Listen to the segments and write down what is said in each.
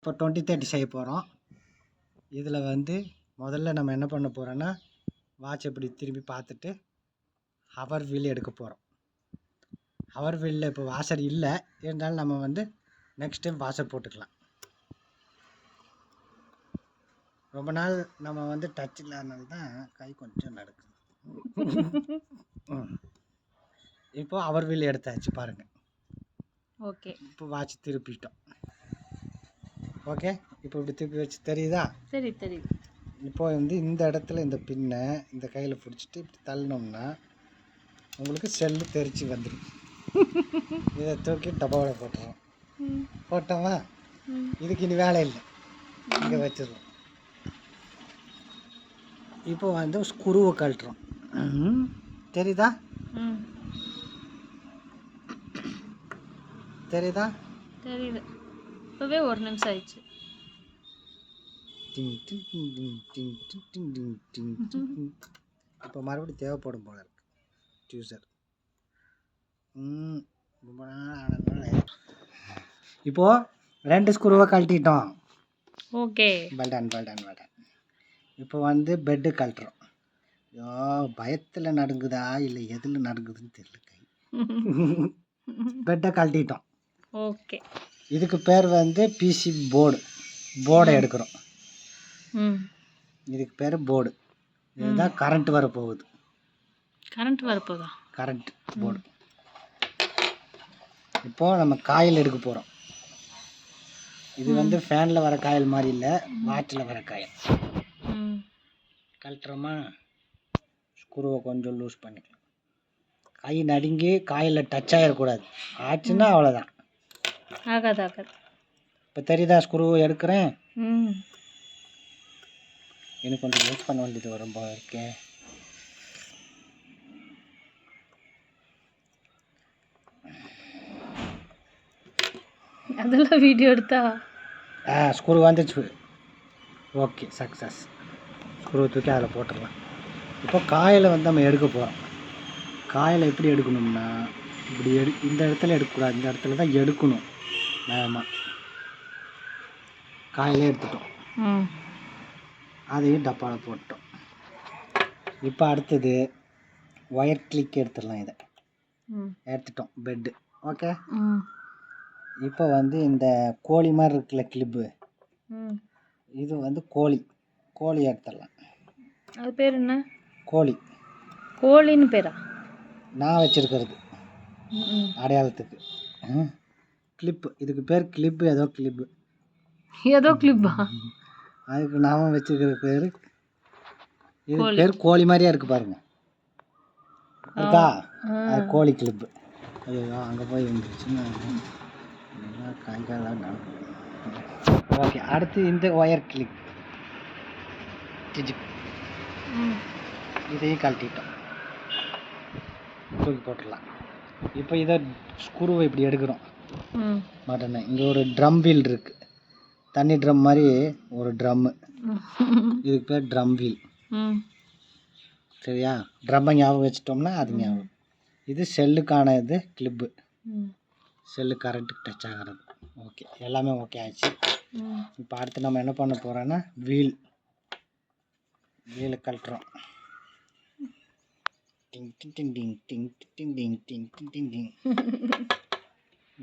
இப்போ 2030 செய்ய போகிறோம். இதில் வந்து முதல்ல நம்ம என்ன பண்ண போகிறோன்னா, வாட்ச் இப்படி திரும்பி பார்த்துட்டு ஹவர் வீல் எடுக்க போகிறோம். ஹவர் வீலில் இப்போ வாஷர் இல்லை, இருந்தாலும் நம்ம வந்து நெக்ஸ்ட் டைம் வாஷர் போட்டுக்கலாம். ரொம்ப நாள் நம்ம வந்து டச் இல்லாதனால தான் கை கொஞ்சம் நடக்குது. இப்போ ஹவர் வீல் எடுத்தாச்சு பாருங்கள். ஓகே, இப்போ வாட்ச் திருப்பிட்டோம். ஓகே, இப்போ இப்படி திருப்பி வச்சு தெரியுதா? சரி தெரியுது. இப்போ வந்து இந்த இடத்துல இந்த பின்னை இந்த கையில் பிடிச்சிட்டு இப்படி தள்ளினோம்னா உங்களுக்கு செல்லு தெரிச்சு வந்துடும். இதை தூக்கி டப்பாவில் போட்டுருவோம். போட்டோமா, இதுக்கு இனி வேலை இல்லை, இங்கே வச்சிடுவோம். இப்போ வந்து ஸ்க்ரூவை கழட்டுறோம். தெரியுதா? தெரியுதா? தெரியுது. இப்போவே ஒரு நிமிஷம் ஆயிடுச்சு. இப்போ மறுபடியும் தேவைப்படும் போல இருக்கு டியூசர். ரொம்ப நாள் இப்போ 2 ஸ்க்ரூவை கழட்டிட்டோம். ஓகே, பல்டான். இப்போ வந்து பெட்டு கழட்டுறோம். ஐயோ, பயத்தில் நடுங்குதா இல்லை எதில் நடுங்குதுன்னு தெரியல கை. பெட்டை கழட்டிட்டோம். ஓகே, இதுக்கு பேர் வந்து பிசி போர்டை எடுக்கிறோம். இதுக்கு பேர் போர்டு. இதுதான் கரண்ட் வரப்போகுது. Current board. இப்போது நம்ம காயில் எடுக்க போகிறோம். இது வந்து ஃபேனில் வர காயில் மாதிரி இல்லை, வாட்சில் வர காயில். கழட்டுறோமா, ஸ்க்ரூவை கொஞ்சம் லூஸ் பண்ணிக்கலாம். கை நடுங்கி காயில் டச் ஆகிடக்கூடாது. ஆச்சுன்னா அவ்வளோதான். ஆகாது. இப்போ தெரியுதா? ஸ்க்ரூ எடுக்கிறேன். எனக்கு கொஞ்சம் யூஸ் பண்ண வேண்டியது வரும் போல இருக்கே. அதெல்லாம் வீடியோ எடுத்தா ஸ்க்ரூ வந்துச்சு. Okay, success. ஸ்க்ரூ தூக்கி அதில் போட்டுடலாம். இப்போ காயில் வந்து நம்ம எடுக்க போகிறோம். காயில் எப்படி எடுக்கணும்னா, இப்படி இந்த இடத்துல எடுக்கக்கூடாது, இந்த இடத்துல தான் எடுக்கணும். வேகமாக காயிலே எடுத்துட்டோம். அதையும் டப்பாவில் போட்டோம். இப்போ அடுத்தது ஒயர் கிளிக் எடுத்துடலாம். இதை எடுத்துட்டோம். பெட்டு ஓகே. இப்போ வந்து இந்த கோழி மாதிரி இருக்குல்ல கிளிப்பு, இது வந்து கோழி எடுத்துடலாம். அது பேர் என்ன? கோழின்னு பேரா? நான் வச்சுருக்கிறது அடையாளத்துக்கு. கிளிப்பு, இதுக்கு பேர் கிளிப்பு. ஏதோ கிளிப்பா, அதுக்கு நாம வச்சுருக்கிற பேர். இது பேர் கோழி மாதிரியா இருக்குது பாருங்க. இருக்கா? அது கோழி கிளிப்பு. ஐயோ, அங்கே போய் இருந்துச்சுன்னா காய்கெல்லாம் நடக்கும். ஓகே, அடுத்து இந்த ஒயர் கிளிப் இதையும் கழட்டிட்டோம். தூக்கி போட்டுடலாம். இப்போ இதை ஸ்க்ரூவை இப்படி எடுக்கிறோம். மாட்டேன். இங்கே ஒரு ட்ரம் வீல் இருக்குது, தண்ணி ட்ரம் மாதிரி ஒரு ட்ரம்மு. இதுக்கு பேர் ட்ரம் வீல். சரியா? ட்ரம்மை ஞாபகம் வச்சிட்டோம்னா அது ஞாபகம். இது செல்லுக்கான இது கிளிப்பு, செல்லு கரண்ட்டுக்கு டச் ஆகிறது. ஓகே, எல்லாமே ஓகே ஆயிடுச்சு. இப்போ அடுத்து நம்ம என்ன பண்ண போகிறோன்னா, வீலை கழட்டுறோம்.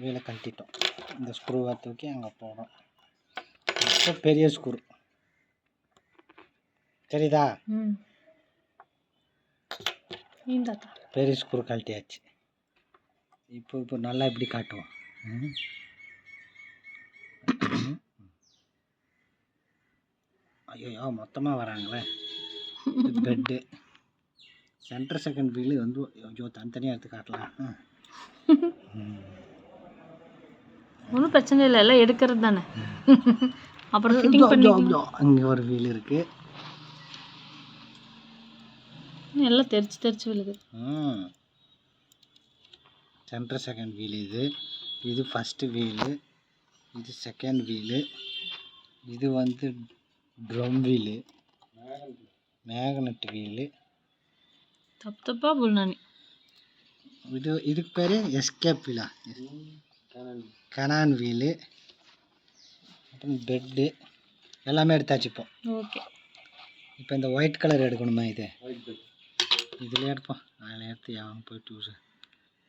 வீலை கழட்டிட்டோம். இந்த ஸ்க்ரூவை தூக்கி அங்கே போகிறோம். இப்போ பெரிய ஸ்க்ரூ தெரியுதா? பெரிய ஸ்க்ரூ கழட்டியாச்சு. இப்போ நல்லா இப்படி காட்டுவோம். ஐயோ, மொத்தமாக வராங்களே. பெட்டு சென்டர் செகண்ட் வீலு வந்து ஐயோ தனித்தனியாக எடுத்து காட்டலாம். ஒன்றும் பிரச்சனை இல்லை, எல்லாம் எடுக்கிறது தானே. அப்புறம் ஃபிட்டிங் பண்ணி அங்கே ஒரு வீல் இருக்குது. எல்லாம் தெரிச்சு விழுது. Centre second wheel. இது ஃபஸ்ட்டு வீலு, இது செகண்ட் வீலு, இது வந்து ட்ரம் வீலு, மேக்னெட் வீலு. தப்பா போல்னானி. இதுக்கு பேர் எஸ்கேப் வீலா, கனான் வீலு. அப்புறம் பெட்டு எல்லாமே எடுத்தாச்சு. ஓகே. இப்போ இந்த ஒயிட் கலர் எடுக்கணுமா? இது இதில் எடுப்போம். அதில் எடுத்து எவன் போய் டியூஷன்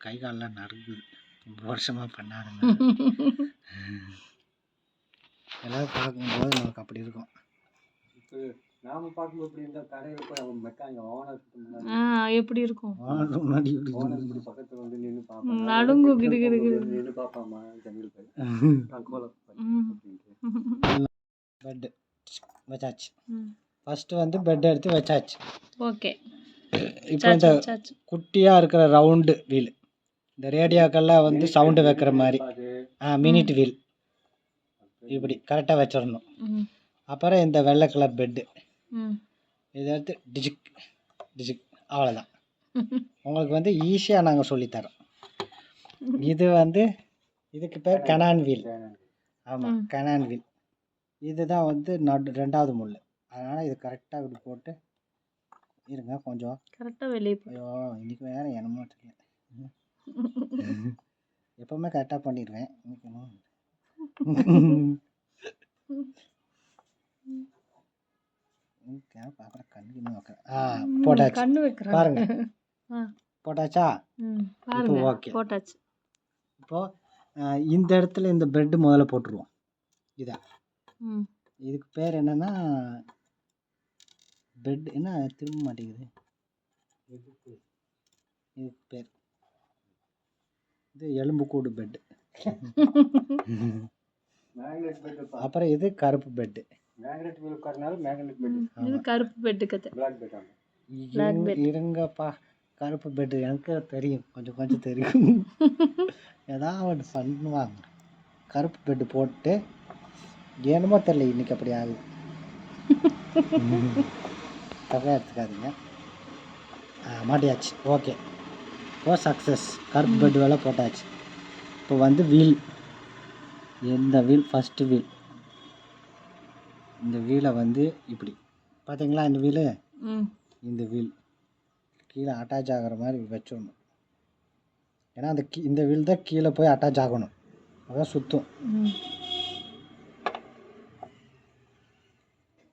கை காலெலாம் நறுக்குது. ரொம்ப வருஷமாக பண்ணாதுங்க. எல்லோரும் பார்க்கும்போது நமக்கு அப்படி இருக்கும். இப்போ நாம் பார்க்கும்போது எப்படி இருந்தால் கடையில் போய் அவன் மெக்கானிக் ஓனர் எப்படி இருக்கும்? ஓனர் முன்னாடி இப்படி பக்கத்தில் வந்து நின்று பார்ப்போம். நடுங்கும் கிடு கிடு கிடு. நின்று பார்ப்பாமா ஜன்னல் போய் பெட்டு வச்சாச்சு. ஃபஸ்ட்டு வந்து பெட் எடுத்து வச்சாச்சு. ஓகே. இப்போ இந்த குட்டியாக இருக்கிற ரவுண்டு வீல், இந்த ரேடியோக்கெல்லாம் வந்து சவுண்டு வைக்கிற மாதிரி மினிட் வீல் இப்படி கரெக்டாக வச்சிடணும். அப்புறம் இந்த வெள்ளை கலர் பெட்டு இதை எடுத்து டிஜிக் டிஜிக், அவ்வளோதான். உங்களுக்கு வந்து ஈஸியாக நாங்கள் சொல்லித்தரோம். இது வந்து இதுக்கு பேர் கனான் வீல். ஆமாம், கனான் வீல். இதுதான் வந்து ரெண்டாவது முள். அதனால் இது கரெக்டாக இப்படி போட்டு இருங்க. கொஞ்சம் கரெக்டாக வெளியே ஐயோ இன்றைக்கி வேறு என்னமோ தெரியல. எப்போவுமே கரெக்டாக பண்ணிடுவேன். போட்டாச்சு. பாருங்க, போட்டாச்சா? இப்போ ஓகே, போட்டாச்சு. இப்போது இந்த இடத்துல இந்த பெட்டு முதல்ல போட்டுருவோம். இதான் இதுக்கு பேர் என்னென்னா பெட். என்ன திரும்ப மாட்டேங்குது இதுக்கு பேர்? இது எலும்புக்கூடு பெட்டு. அப்புறம் இது கருப்பு பெட்டு. கருப்பு பெட்டு இருங்கப்பா. கருப்பு பெட்டு எனக்கு தெரியும், கொஞ்சம் கொஞ்சம் தெரியும். ஏதாவது பண்ணுவாங்க. கருப்பு பெட்டு போட்டு ஏனுமோ தெரியல, இன்னைக்கு அப்படி ஆகுது. தப்பாக எடுத்துக்காதீங்க. மாட்டியாச்சு. ஓகே, இப்போ சக்ஸஸ். கருப்பு பெட்டு வேலை போட்டாச்சு. இப்போ வந்து வீல், எந்த வீல்? First wheel. இந்த வீலை வந்து இப்படி பார்த்தீங்களா? இந்த வீலு, இந்த வீல் கீழே அட்டாச் ஆகிற மாதிரி வச்சிடணும். ஏன்னா அந்த இந்த வீல் தான் கீழே போய் அட்டாச் ஆகணும், அதான் சுற்றும்.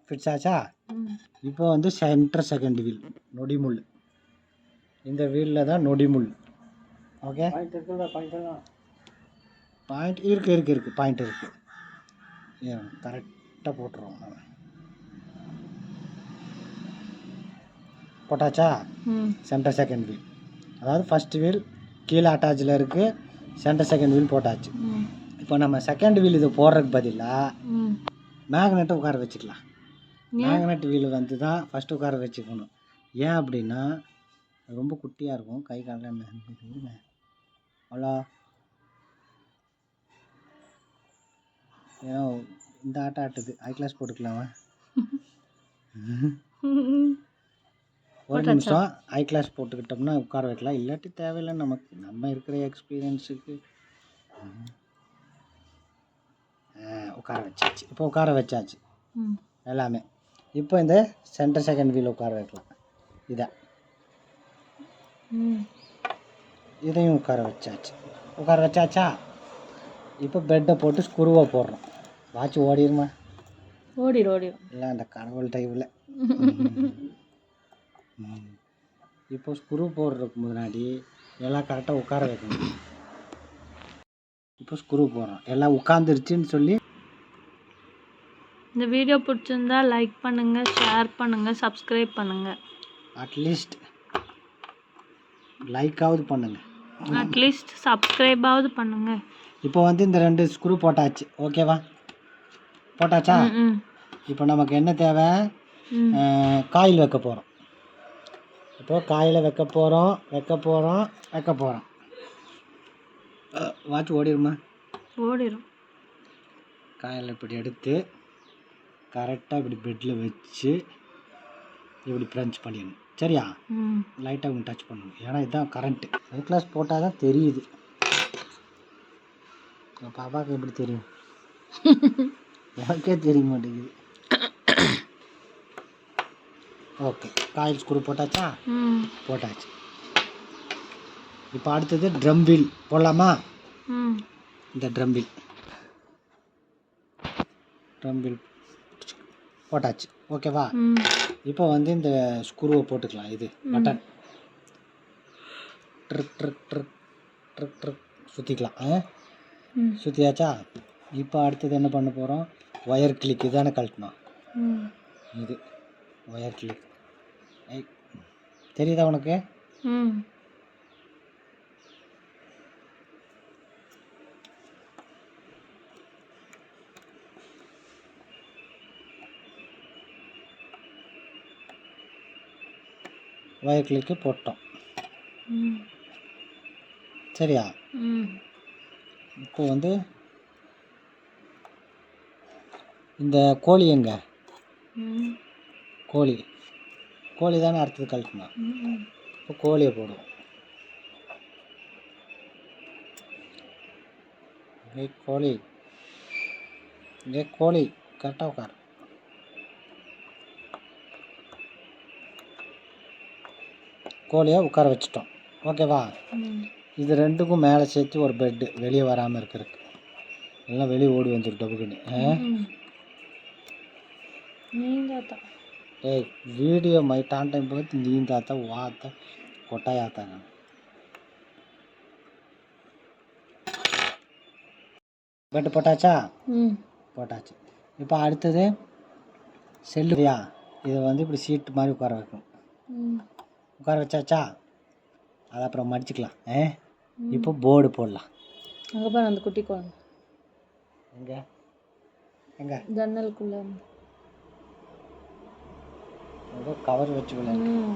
ஃபிட்ஸ் ஆச்சா? இப்போ வந்து செகண்ட் வீல், நொடிமுள். இந்த வீலில் தான் நொடிமுள். ஓகே, பாயிண்ட் இருக்கு பாயிண்ட் இருக்குது. கரெக்டாக போட்டுருவோம். போட்டாச்சா? சென்டர் செகண்ட் வீல், அதாவது ஃபஸ்ட் வீல் கீழே அட்டாச்சில் இருக்குது, சென்டர் செகண்ட் வீல் போட்டாச்சு. இப்போ நம்ம செகண்ட் வீல் இது போடுறதுக்கு பதிலாக மேக்னெட்டை உட்கார வச்சுக்கலாம். மேக்னெட் வீல் வந்து தான் ஃபஸ்ட்டு உட்கார வச்சுக்கணும். ஏன் அப்படின்னா ரொம்ப குட்டியாக இருக்கும், கை காலில் அவ்வளோ. ஏன்னா இந்த ஆட்டம் ஆட்டுது, ஹை கிளாஸ் போட்டுக்கலாமா? ஒரு நிமிஷம் ஹை கிளாஸ் போட்டுக்கிட்டோம்னா உட்கார வைக்கலாம், இல்லாட்டி தேவையில்லை நமக்கு. நம்ம இருக்கிற எக்ஸ்பீரியன்ஸுக்கு உட்கார வச்சாச்சு. இப்போ உட்கார வச்சாச்சு எல்லாமே. இப்போ இந்த சென்டர் செகண்ட் வீல் உட்கார வைக்கலாம். இதையும் உட்கார வச்சாச்சா? இப்போ பெட்டை போட்டு ஸ்க்ரூவை போடுறோம். வாட்ச் ஓடிடுமா? ஓடிடும் இல்லை அந்த கடவுள் டைவில். இப்போ ஸ்க்ரூ போடுறதுக்கு முன்னாடி எல்லாம் கரெக்டாக உட்கார வைக்கணும். இப்போ ஸ்க்ரூ போடுறோம், எல்லாம் உட்காந்துருச்சுன்னு சொல்லி. இந்த வீடியோ பிடிச்சிருந்தா லைக் பண்ணுங்கள், ஷேர் பண்ணுங்கள், சப்ஸ்கிரைப் பண்ணுங்கள். அட்லீஸ்ட் லைக்காவது பண்ணுங்கள், அட்லீஸ்ட் சப்ஸ்கிரைபாவது பண்ணுங்கள். இப்போ வந்து இந்த 2 ஸ்க்ரூ போட்டாச்சு. ஓகேவா? போட்டாச்சா? இப்போ நமக்கு என்ன தேவை? காயில் வைக்க போகிறோம். இப்போ காயில் வைக்க போகிறோம். வாட்ச் ஓடிடுமா? ஓடிடும். காயில் இப்படி எடுத்து கரெக்டாக இப்படி பெட்டில் வச்சு இப்படி ப்ரென்ச் பண்ணிடணும். சரியா? லைட்டாக டச் பண்ணணும், ஏன்னா இதுதான் கரண்ட்டு. ஹை கிளாஸ் போட்டால் தான் தெரியுது. பாப்பாவுக்கு எப்படி தெரியும்? எனக்கே தெரிய மாட்டேங்குது. ஓகே, காயில் ஸ்க்ரூ போட்டாச்சா? போட்டாச்சு. இப்போ அடுத்தது ட்ரம் வீல் போடலாமா? இந்த ட்ரம் வீல் ட்ரம் வீல் போட்டாச்சு. ஓகேவா? ம் இப்போ வந்து இந்த ஸ்க்ரூவை போட்டுக்கலாம். இது button trick trick trick trick trick சுற்றிக்கலாம். ம் சுற்றியாச்சா? இப்போ அடுத்தது என்ன பண்ண போகிறோம்? ஒயர் கிளிக் இதானே கழட்டணும். ம் இது ஒயர் கிளிக். தெரியுதா உனக்கு? ம் ஒயர் கிளிக்கு போட்டோம். ம் சரியா? ம் இப்போ வந்து இந்த கோழி எங்க? ம் கோழி கோழி தானே அடுத்தது கழட்டணும். ம் இப்போ கோழியை போடுவோம். கோழி கோழி கரெக்டாக உட்கார். கோழியை உட்கார வச்சுட்டோம். ஓகேவா? ம் இது ரெண்டுக்கும் மேலே சேர்த்து ஒரு பெட்டு வெளியே வராமல் இருக்கிறதுக்கு. எல்லாம் வெளியே ஓடி வந்துடும் டபுக்குன்னு. நீந்தாத்தா ஏய் வீடியோ மை టాన్ టైం పోతే నీందాత వాత కొట్టాయాత. பெட்டு போட்டாச்சா? ம் போட்டாச்சு. இப்போ அடுத்தது செல்லுயா. இதை வந்து இப்படி சீட்டு மாதிரி உட்கார வைக்கணும். ம் உட்கார வச்சாச்சா? அதை அப்புறம் மடிச்சுக்கலாம். இப்போ போர்டு போடலாம். அங்கே பாரு அந்த குட்டி குழந்தை எங்கே எங்கே ஜன்னலுக்குள்ள ஏதோ கவர் வச்சு விளையாடு. ம்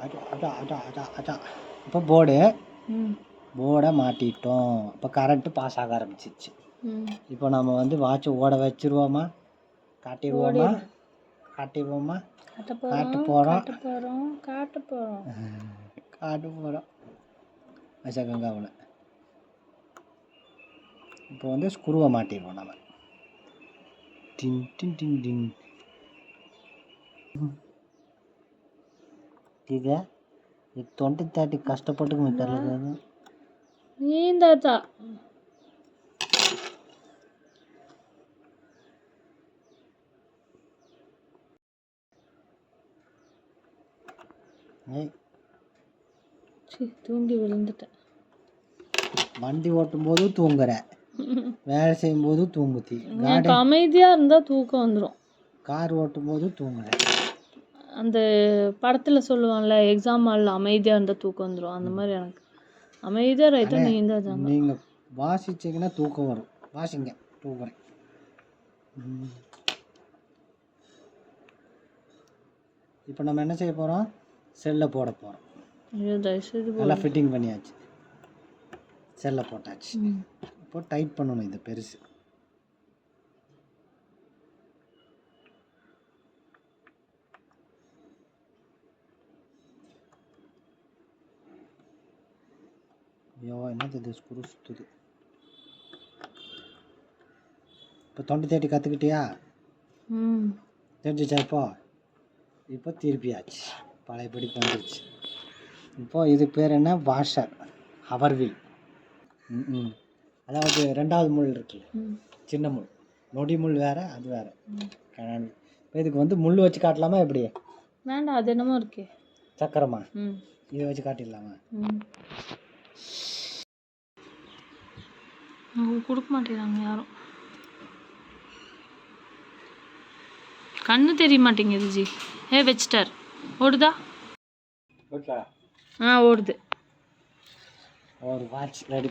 அதான் அதான் அதான் அதான் அதான். இப்போ போர்டு ம் போர்டை மாட்டிட்டோம். இப்போ கரண்ட்டு பாஸ் ஆக ஆரம்பிச்சிச்சு. ம் இப்போ நம்ம வந்து வாட்சை ஓட வச்சிருவோமா? காட்டிடுவோமா? காட்டிடுவோமா? காட்ட காட்ட போகிறோம் போகிறோம். காட்ட போகிறோம் காட்ட போகிறோம். வசகங்காவில் இப்போ வந்து ஸ்க்ரூவை மாட்டிடுவோம் நம்ம. டிங் டிங் டிங் டிங். இதை 20-30 కష్టపట్టుకు మీటర్లు కాదు. நீந்தாத்தா தூங்கி விழுந்துட்டேன். வண்டி ஓட்டும் போது தூங்குற, வேலை செய்யும் போது தூங்குத்தி, எனக்கு அமைதியா இருந்தா தூக்கம் வந்துடும். கார் ஓட்டும் போது தூங்குற. அந்த படத்துல சொல்லுவான்ல எக்ஸாம் ஹாலில் அமைதியா இருந்தா தூக்கம் வந்துடும். அந்த மாதிரி எனக்கு அமைதியா ரைட்டா நீந்தாதாங்க. நீங்கள் வாசிச்சிங்கன்னா தூக்கம் வரும். வாசிங்க தூங்குறேன். இப்போ நம்ம என்ன செய்ய போகிறோம்? செல்லை போட போகிறோம். ஐயோ தயவுசெய்து நல்லா ஃபிட்டிங் பண்ணியாச்சு. செல்லை போட்டாச்சு. இப்போ டைட் பண்ணணும். இது பெருசு. ஐயோ என்னது இது ஸ்க்ரூ சுற்றுது. இப்போ 20-30 கற்றுக்கிட்டியா? தெரிஞ்சிச்சா? இப்போ திருப்பியாச்சு. பழையபடி வந்துருச்சு. இப்போது இது பேர் என்ன? Washer hour wheel. அதாவது 2வது முள் இருக்குல்ல, சின்ன முள். நொடி முள் வேறு, அது வேறு. இப்போ இதுக்கு வந்து முள் வச்சு காட்டலாமா? எப்படி? வேண்டாம், அது என்னமோ இருக்கே சக்கரமா. இதை வச்சு காட்டிடலாமா? கொடுக்க மாட்டேங்கிறாங்க யாரும். கண்ணு தெரிய மாட்டேங்குது ஜி. வச்சிட்டார். ஓடுதா? ஓடுது. ஒரு வாட்ச் ரெடி.